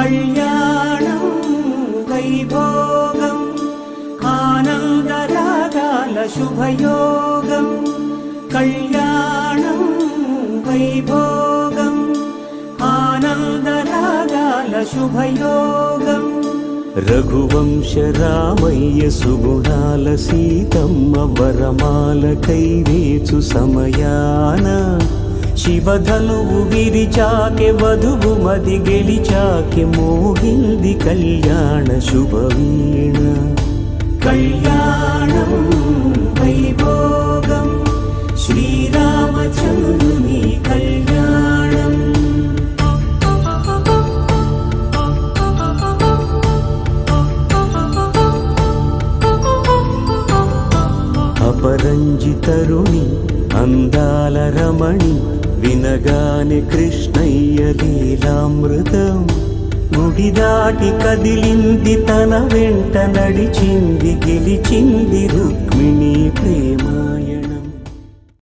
కళ్యాణం వైభోగం ఆనందరాగాల శుభయోగం కళ్యాణం వైభోగం ఆనందరాగాల శుభయోగం రఘువంశ రామయ్య సుగుణాల సీతమ్మ వరమాల కైవేచు సమయాన శివధనువు విరిచాకె వధువు మది గెలిచాకె మోగింది కళ్యాణ శుభవీణ కళ్యాణం వైభోగం శ్రీరామచంద్రుని కళ్యాణం అపరంజితరుణి అందాల రమణి వినగానే కృష్ణయ్య లీలామృతం గుడి దాటి కదిలింది తన వెంట నడిచింది గెలిచింది రుక్మిణి